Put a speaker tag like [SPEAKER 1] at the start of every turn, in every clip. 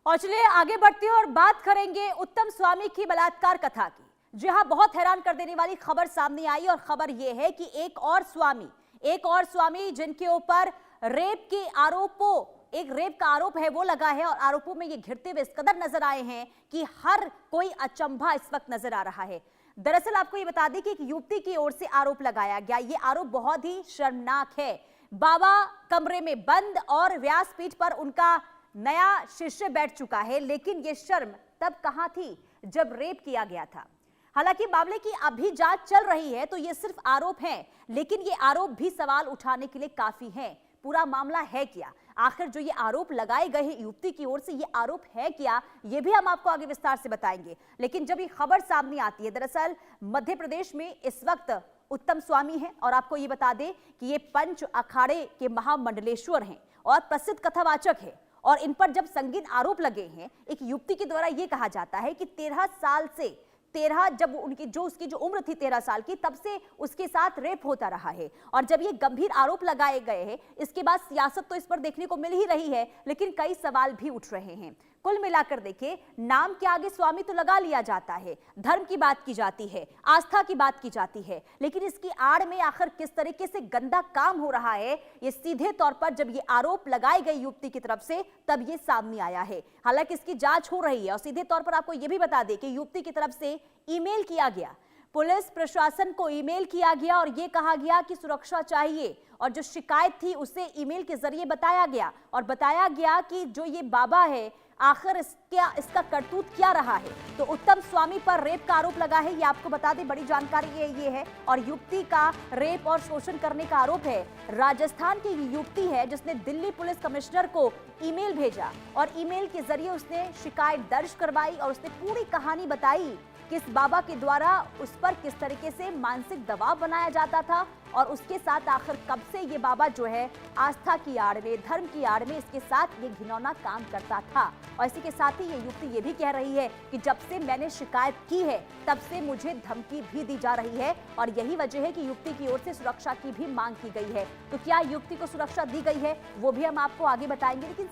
[SPEAKER 1] और चलिए आगे बढ़ते हैं और बात करेंगे उत्तम स्वामी की बलात्कार कथा की। जी हाँ, बहुत हैरान कर देने वाली खबर सामने आई और खबर यह है कि एक और स्वामी जिनके ऊपर रेप का आरोप है वो लगा है और आरोपों में ये घिरते हुए इस कदर नजर आए हैं कि हर कोई अचंभा इस वक्त नजर आ रहा है। दरअसल आपको ये बता दें कि एक युवती की ओर से आरोप लगाया गया। ये आरोप बहुत ही शर्मनाक है। बाबा कमरे में बंद और व्यासपीठ पर उनका नया शिष्य बैठ चुका है, लेकिन यह शर्म तब कहां थी जब रेप किया गया था। हालांकि मामले की अभी जांच चल रही है, तो ये सिर्फ आरोप हैं, लेकिन ये आरोप भी सवाल उठाने के लिए काफी हैं। पूरा मामला है क्या, आखिर जो ये आरोप लगाए गए हैं युवती की ओर से, ये आरोप है क्या, ये भी हम आपको आगे विस्तार से बताएंगे। लेकिन जब ये खबर सामने आती है, दरअसल मध्य प्रदेश में इस वक्त उत्तम स्वामी है और आपको ये बता दें कि ये पंच अखाड़े के महामंडलेश्वर हैं और प्रसिद्ध कथावाचक है। और इन पर जब संगीन आरोप लगे हैं, एक युवती के द्वारा यह कहा जाता है कि 13 साल से जब उसकी जो उम्र थी 13 साल की, तब से उसके साथ रेप होता रहा है। और जब ये गंभीर आरोप लगाए गए हैं, इसके बाद सियासत तो इस पर देखने को मिल ही रही है, लेकिन कई सवाल भी उठ रहे हैं। कुल मिलाकर देखिए, नाम के आगे स्वामी तो लगा लिया जाता है, धर्म की बात की जाती है, आस्था की बात की जाती है, लेकिन इसकी आड़ में आखिर किस तरीके से गंदा काम हो रहा है, ये सीधे तौर पर जब ये आरोप लगाए गए युवती की तरफ से तब ये सामने आया है। हालांकि इसकी जांच हो रही है और सीधे तौर पर आपको यह भी बता दें कि युवती की तरफ से ईमेल किया गया, पुलिस प्रशासन को ईमेल किया गया और यह कहा गया कि सुरक्षा चाहिए। और जो शिकायत थी उसे ईमेल के जरिए बताया गया कि जो ये बाबा है, आखिर इसका करतूत क्या रहा है। तो उत्तम स्वामी पर रेप का आरोप लगा है, ये आपको बता दें, बड़ी जानकारी ये है। और युवती का रेप और शोषण करने का आरोप है। राजस्थान की युवती है जिसने दिल्ली पुलिस कमिश्नर को ईमेल भेजा और ईमेल के जरिए उसने शिकायत दर्ज करवाई और उसने पूरी कहानी बताई कि इस बाबा के द्वारा उस पर किस तरीके से मानसिक दबाव बनाया जाता था और उसके साथ आखिर कब से ये बाबा जो है आस्था की आड़ में, धर्म की आड़ में इसके साथ ये घिनौना काम करता था। और इसी के साथ ही ये युवती ये भी कह रही है कि जब से मैंने शिकायत की है तब से मुझे धमकी भी दी जा रही है और यही वजह है कि युवती की ओर से सुरक्षा की भी मांग की गई है। तो क्या युवती को सुरक्षा दी गई है वो भी हम आपको आगे बताएंगे, लेकिन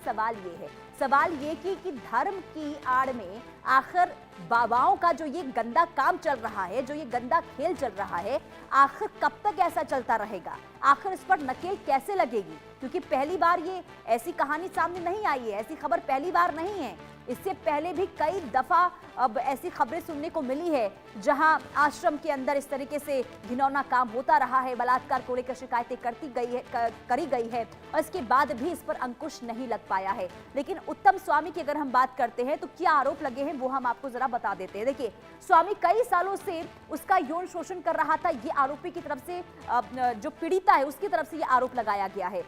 [SPEAKER 1] सवाल ये कि धर्म की आड़ में आखिर बाबाओं का जो ये गंदा काम चल रहा है, जो ये गंदा खेल चल रहा है, आखिर कब तक ऐसा चलता रहेगा, आखिर इस पर नकेल कैसे लगेगी। क्योंकि पहली बार ये ऐसी कहानी सामने नहीं आई है, ऐसी खबर पहली बार नहीं है। इससे पहले भी कई दफा अब ऐसी खबरें सुनने को मिली है जहां आश्रम के अंदर इस तरीके से घिनौना काम होता रहा है, बलात्कार को लेकर शिकायतें करी गई है और इसके बाद भी इस पर अंकुश नहीं लग पाया है। लेकिन उत्तम स्वामी की अगर हम बात करते हैं तो क्या आरोप लगे हैं वो हम आपको जरा बता देते हैं। देखिए, स्वामी कई सालों से उसका यौन शोषण कर रहा था, ये आरोपी की तरफ से, जो पीड़िता है उसकी तरफ से ये आरोप लगाया गया है।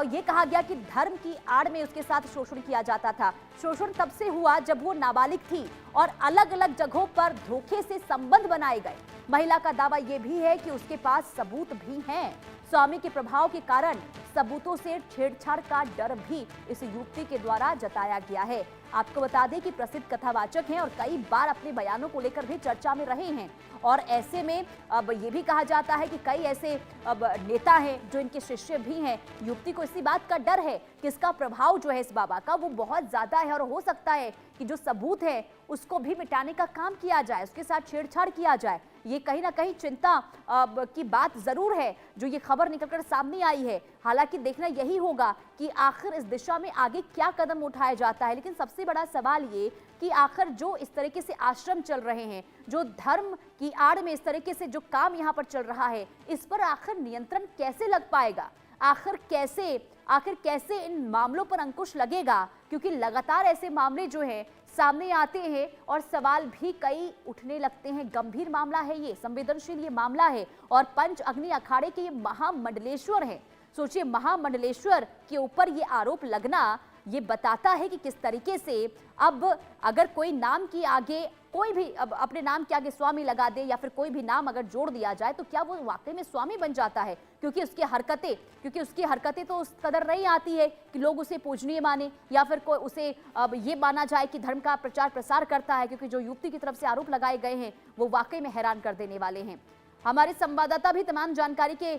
[SPEAKER 1] ये कहा गया कि धर्म की आड़ में उसके साथ शोषण किया जाता था। शोषण तब से हुआ जब वो नाबालिग थी और अलग अलग जगहों पर धोखे से संबंध बनाए गए। महिला का दावा यह भी है कि उसके पास सबूत भी हैं। स्वामी के प्रभाव के कारण सबूतों से छेड़छाड़ का डर भी इस युवती के द्वारा जताया गया है। आपको बता दें कि प्रसिद्ध कथावाचक हैं और कई बार अपने बयानों को लेकर भी चर्चा में रहे हैं और ऐसे में अब ये भी कहा जाता है कि कई ऐसे अब नेता हैं जो इनके शिष्य भी हैं। युवती को इसी बात का डर है कि इसका प्रभाव जो है इस बाबा का वो बहुत ज्यादा है और हो सकता है कि जो सबूत है उसको भी मिटाने का काम किया जाए, उसके साथ छेड़छाड़ किया जाए। ये कहीं ना कहीं चिंता की बात जरूर है जो ये खबर निकलकर सामने आई है। हालांकि देखना यही होगा कि आखिर इस दिशा में आगे क्या कदम उठाया जाता है। लेकिन सबसे बड़ा सवाल ये कि आखिर जो इस तरीके से आश्रम चल रहे हैं, जो धर्म की आड़ में इस तरीके से जो काम यहाँ पर चल रहा है, इस पर आखिर नियंत्रण कैसे लग पाएगा, आखिर कैसे इन मामलों पर अंकुश लगेगा। क्योंकि लगातार ऐसे मामले जो हैं सामने आते हैं और सवाल भी कई उठने लगते हैं। गंभीर मामला है, ये संवेदनशील ये मामला है और पंच अग्नि अखाड़े के ये महामंडलेश्वर है। सोचिए, महामंडलेश्वर के ऊपर ये आरोप लगना ये बताता है कि किस तरीके से अब अगर कोई नाम के आगे कोई भी अब अपने नाम के आगे स्वामी लगा दे या फिर कोई भी नाम अगर जोड़ दिया जाए तो क्या वो वाकई में स्वामी बन जाता है। क्योंकि उसकी हरकतें तो उस कदर नहीं आती है कि लोग उसे पूजनीय माने या फिर कोई उसे अब ये माना जाए कि धर्म का प्रचार प्रसार करता है। क्योंकि जो युवती की तरफ से आरोप लगाए गए हैं वो वाकई में हैरान कर देने वाले हैं। हमारे संवाददाता भी तमाम जानकारी के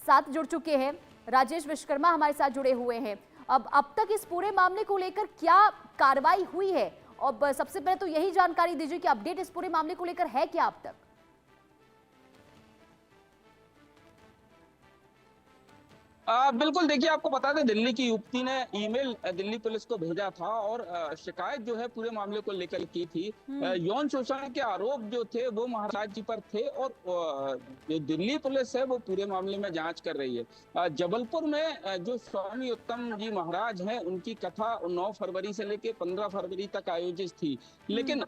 [SPEAKER 1] साथ जुड़ चुके हैं। राजेश विश्वकर्मा हमारे साथ जुड़े हुए हैं। अब तक इस पूरे मामले को लेकर क्या कार्रवाई हुई है? और सबसे पहले तो यही जानकारी दीजिए कि अपडेट इस पूरे मामले को लेकर है क्या अब तक?
[SPEAKER 2] बिल्कुल, देखिए आपको बता दें, दिल्ली की युवती ने ईमेल दिल्ली पुलिस को भेजा था और शिकायत जो है पूरे मामले को लेकर की थी। यौन शोषण के आरोप जो थे वो महाराज जी पर थे और जो दिल्ली पुलिस है वो पूरे मामले में जांच कर रही है। जबलपुर में जो स्वामी उत्तम जी महाराज हैं, उनकी कथा 9 फरवरी से लेकर 15 फरवरी तक आयोजित थी, लेकिन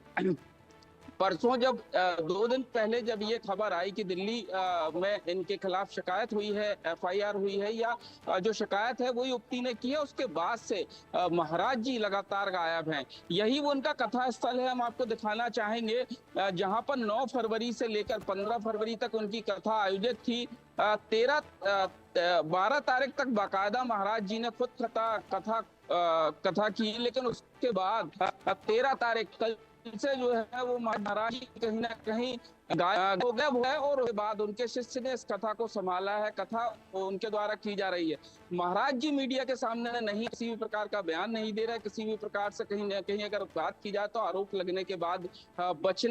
[SPEAKER 2] परसों जब 2 दिन पहले जब ये खबर आई कि दिल्ली में इनके खिलाफ शिकायत हुई है, एफआईआर हुई है, या जो शिकायत है वो युवती ने की है, उसके बाद से महाराज जी लगातार गायब हैं। यही वो उनका कथा स्थल है, हम आपको दिखाना चाहेंगे, जहां पर 9 फरवरी से लेकर 15 फरवरी तक उनकी कथा आयोजित थी। 12 तारीख तक बाकायदा महाराज जी ने खुद कथा की, लेकिन उसके बाद 13 तारीख कल से जो है वो महाराज जी कहीं ना कहीं गायब हो गए और उसके बाद उनके शिष्य ने इस कथा को संभाला है। कथा उनके द्वारा की जा रही है। महाराज जी मीडिया के सामने नहीं किसी भी प्रकार का बयान नहीं दे रहे, किसी भी प्रकार से कहीं ना कहीं अगर बात की जाए तो आरोप लगने के बाद बच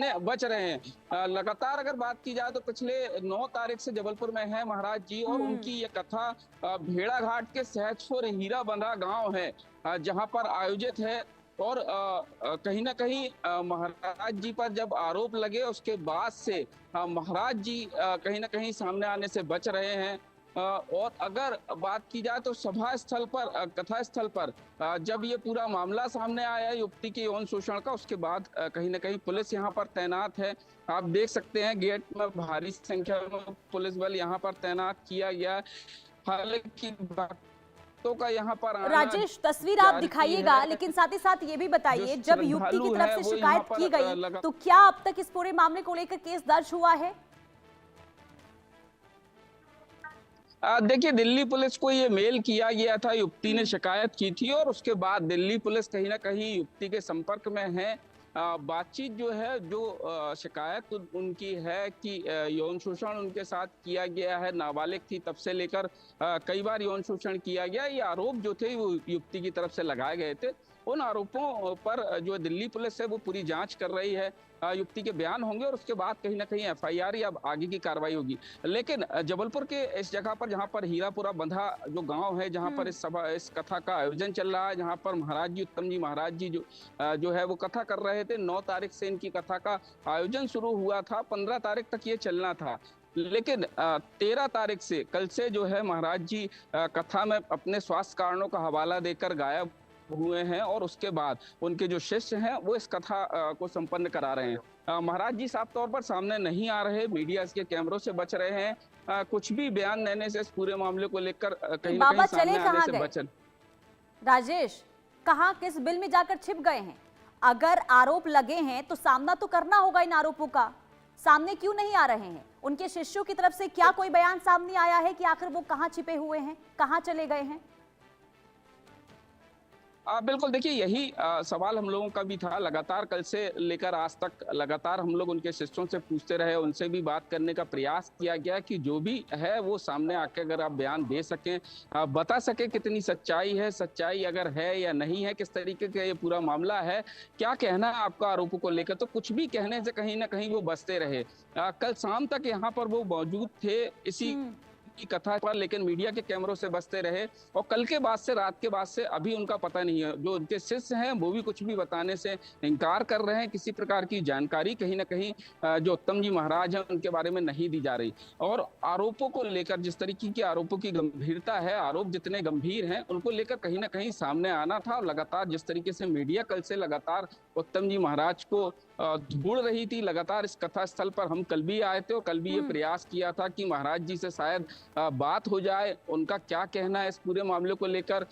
[SPEAKER 2] रहे हैं। लगातार अगर बात की जाए तो पिछले 9 तारीख से जबलपुर में है महाराज जी और उनकी ये कथा भेड़ाघाट के सहजपुर हीरा बंधा गाँव है जहाँ पर आयोजित है। और कहीं ना कहीं महाराज जी पर जब आरोप लगे उसके बाद से महाराज जी कहीं ना कहीं सामने आने से बच रहे हैं। और अगर बात की जाए तो सभा स्थल पर, कथा स्थल पर जब ये पूरा मामला सामने आया युवती के यौन शोषण का, उसके बाद कहीं ना कहीं पुलिस यहाँ पर तैनात है। आप देख सकते हैं गेट में भारी संख्या में पुलिस बल यहाँ पर तैनात किया गया। हालांकि तो का यहाँ पर
[SPEAKER 1] राजेश तस्वीर आप दिखाइएगा, लेकिन साथ ही साथ ये भी बताइए, जब युवती की तरफ से शिकायत की गई तो क्या अब तक इस पूरे मामले को लेकर केस दर्ज हुआ है?
[SPEAKER 2] देखिए, दिल्ली पुलिस को ये मेल किया गया था, युवती ने शिकायत की थी और उसके बाद दिल्ली पुलिस कहीं ना कहीं युवती के संपर्क में है। बातचीत जो है, जो शिकायत उनकी है कि यौन शोषण उनके साथ किया गया है, नाबालिग थी तब से लेकर कई बार यौन शोषण किया गया, ये आरोप जो थे वो युवती की तरफ से लगाए गए थे। उन आरोपों पर जो दिल्ली पुलिस है वो पूरी जांच कर रही है। युवती के बयान होंगे और उसके बाद कहीं ना कहीं एफआईआर या आगे की कार्रवाई होगी। लेकिन जबलपुर के इस जगह पर जहां पर हीरापुरा बंधा जो गांव है, जहां पर इस कथा का आयोजन चल रहा है, जहां पर महाराज जी उत्तम जी महाराज जी जो है वो कथा कर रहे थे। 9 तारीख से इनकी कथा का आयोजन शुरू हुआ था, 15 तारीख तक ये चलना था, लेकिन 13 तारीख से कल से जो है महाराज जी कथा में अपने स्वास्थ्य कारणों का हवाला देकर गायब हुए हैं और उसके बाद उनके जो शिष्य हैं वो इस कथा को संपन्न करा रहे हैं। महाराज जी साफ तौर पर सामने नहीं आ रहे, मीडिया के कैमरों से बच रहे हैं। कुछ भी बयान देने से इस पूरे मामले को लेकर कहीं ना कहीं सामने आने से बचन।
[SPEAKER 1] राजेश, कहां किस बिल में जाकर छिप गए हैं? अगर आरोप लगे हैं तो सामना तो करना होगा इन आरोपों का, सामने क्यों नहीं आ रहे हैं? उनके शिष्यों की तरफ से क्या कोई बयान सामने आया है कि आखिर वो कहां छिपे हुए हैं, कहां चले गए हैं?
[SPEAKER 2] बिल्कुल, देखिए यही सवाल हम लोगों का भी था। लगातार कल से लेकर आज तक लगातार हम लोग उनके शिष्यों से पूछते रहे, उनसे भी बात करने का प्रयास किया गया कि जो भी है वो सामने आके अगर आप बयान दे सकें, बता सके कितनी सच्चाई है, सच्चाई अगर है या नहीं है, किस तरीके का ये पूरा मामला है, क्या कहना है आपका आरोपों को लेकर। तो कुछ भी कहने से कहीं ना कहीं वो बचते रहे। कल शाम तक यहाँ पर वो मौजूद थे इसी की कथा पर, लेकिन मीडिया के कैमरों से बचते रहे और कल के बाद से, रात के बाद से अभी उनका पता नहीं है। जो उनके शिष्य हैं वो भी कुछ भी बताने से इनकार कर रहे हैं। किसी प्रकार की जानकारी कहीं ना कहीं जो उत्तम जी महाराज हैं उनके बारे में नहीं दी जा रही। और आरोपों को लेकर, जिस तरीके के आरोपों की गंभीरता है, आरोप जितने गंभीर हैं, उनको लेकर कहीं ना कहीं सामने आना था। और लगातार जिस तरीके से मीडिया कल से लगातार उत्तम जी महाराज को ढूंढ रही थी, लगातार इस कथा स्थल पर हम कल भी आए थे और कल भी ये प्रयास किया था कि महाराज जी से शायद बात हो जाए, उनका क्या कहना है इस पूरे मामले को लेकर।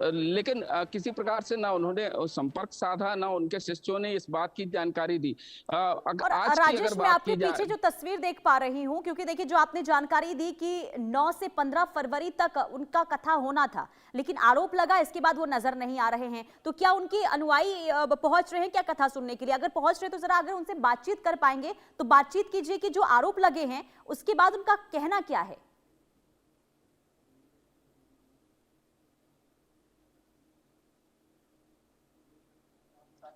[SPEAKER 2] लेकिन किसी प्रकार से ना उन्होंने संपर्क साधा, ना उनके शिष्यों ने इस बात की जानकारी दी।
[SPEAKER 1] आज राजेश, मैं आपके पीछे जो तस्वीर देख पा रही हूं, क्योंकि देखिए जो आपने जानकारी दी कि 9 से 15 फरवरी तक उनका कथा होना था, लेकिन आरोप लगा इसके बाद वो नजर नहीं आ रहे हैं, तो क्या उनके अनुयायी पहुंच रहे हैं क्या कथा सुनने के लिए? अगर पहुंच रहे तो जरा अगर उनसे बातचीत कर पाएंगे तो बातचीत कीजिए कि जो आरोप लगे हैं उसके बाद उनका कहना क्या है।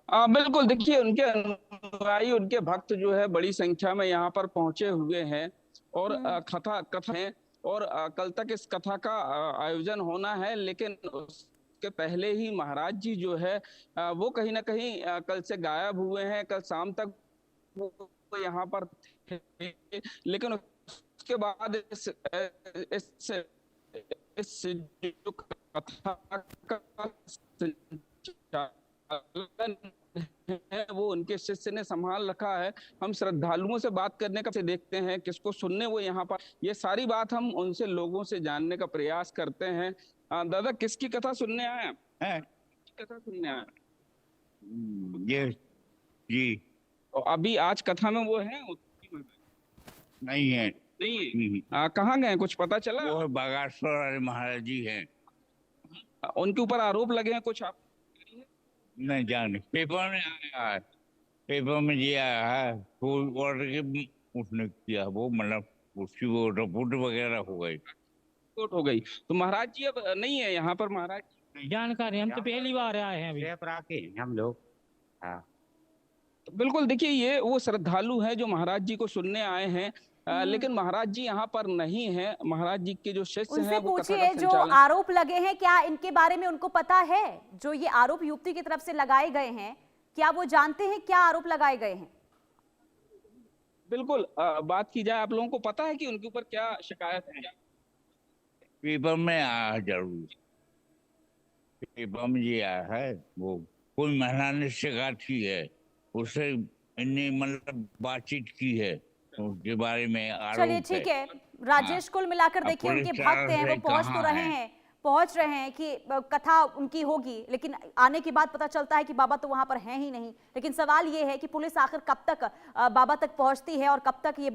[SPEAKER 2] बिल्कुल, देखिए उनके अनुयायी, उनके भक्त जो है बड़ी संख्या में यहाँ पर पहुंचे हुए हैं और
[SPEAKER 1] हम्म।
[SPEAKER 2] कथा है और कल तक इस कथा का आयोजन होना है, लेकिन उसके पहले ही महाराज जी जो है वो कहीं ना कहीं कल से गायब हुए हैं। कल शाम तक वो यहाँ पर थे, लेकिन उसके बाद इस इस जो कथा का संचालन है वो उनके शिष्य ने संभाल रखा है। हम श्रद्धालुओं से बात करने का से देखते हैं, किसको सुनने वो यहाँ पर, ये सारी बात हम उनसे लोगों से जानने का प्रयास करते हैं। दादा, किसकी कथा सुनने आए आप?
[SPEAKER 3] है।
[SPEAKER 2] कथा सुनने आए?
[SPEAKER 3] ये जी
[SPEAKER 2] और अभी आज कथा में वो है?
[SPEAKER 3] नहीं है।
[SPEAKER 2] नहीं है। कहाँ गए, कुछ पता चला?
[SPEAKER 3] वो बागेश्वर वाले महाराज जी हैं।
[SPEAKER 2] उनके ऊपर आरोप लगे हैं कुछ? आप
[SPEAKER 3] नहीं जाने, पेपर में आया है, पेपर में ये आया है वो ऑर्डर के उसने किया, वो मतलब उसकी वो रिपोर्ट वगैरह हो गई।
[SPEAKER 2] रिपोर्ट हो गई तो महाराज जी अब नहीं है यहाँ पर? महाराज
[SPEAKER 4] जानकारी, हम तो पहली बार आए हैं अभी।
[SPEAKER 3] हम लोग। हाँ।
[SPEAKER 2] तो बिल्कुल, देखिए ये वो श्रद्धालु हैं जो महाराज जी को सुनने आए हैं, लेकिन महाराज जी यहाँ पर नहीं है। महाराज जी के जो शिष्य
[SPEAKER 1] उनसे
[SPEAKER 2] हैं वो कथा
[SPEAKER 1] पूछिए,
[SPEAKER 2] का
[SPEAKER 1] जो
[SPEAKER 2] संचालन।
[SPEAKER 1] आरोप लगे हैं क्या इनके बारे में उनको पता है? जो ये आरोप युवती की तरफ से लगाए गए हैं, क्या वो जानते हैं क्या आरोप लगाए गए हैं?
[SPEAKER 2] बिल्कुल, बात की जाए, आप लोगों को पता है कि उनके ऊपर क्या शिकायत है?
[SPEAKER 3] पेपर में आया है जरूर, पेपर में ये आया है, वो कोई महिला ने शिकायत की है, उससे इनने मतलब बातचीत की है, उसके बारे में आरोप
[SPEAKER 1] चलिए ठीक है राजेश, कुल मिलाकर
[SPEAKER 3] अब
[SPEAKER 1] देखिए उनके
[SPEAKER 3] पुलिस
[SPEAKER 1] भक्त हैं, वो
[SPEAKER 3] से
[SPEAKER 1] पहुंच तो
[SPEAKER 3] कहाँ
[SPEAKER 1] रहे
[SPEAKER 3] है?
[SPEAKER 1] हैं, पहुंच रहे हैं कि कथा उनकी होगी, लेकिन आने के बाद पता चलता है कि बाबा तो वहां पर हैं ही नहीं। लेकिन सवाल ये है कि पुलिस आखिर कब तक बाबा तक पहुंचती है और कब तक ये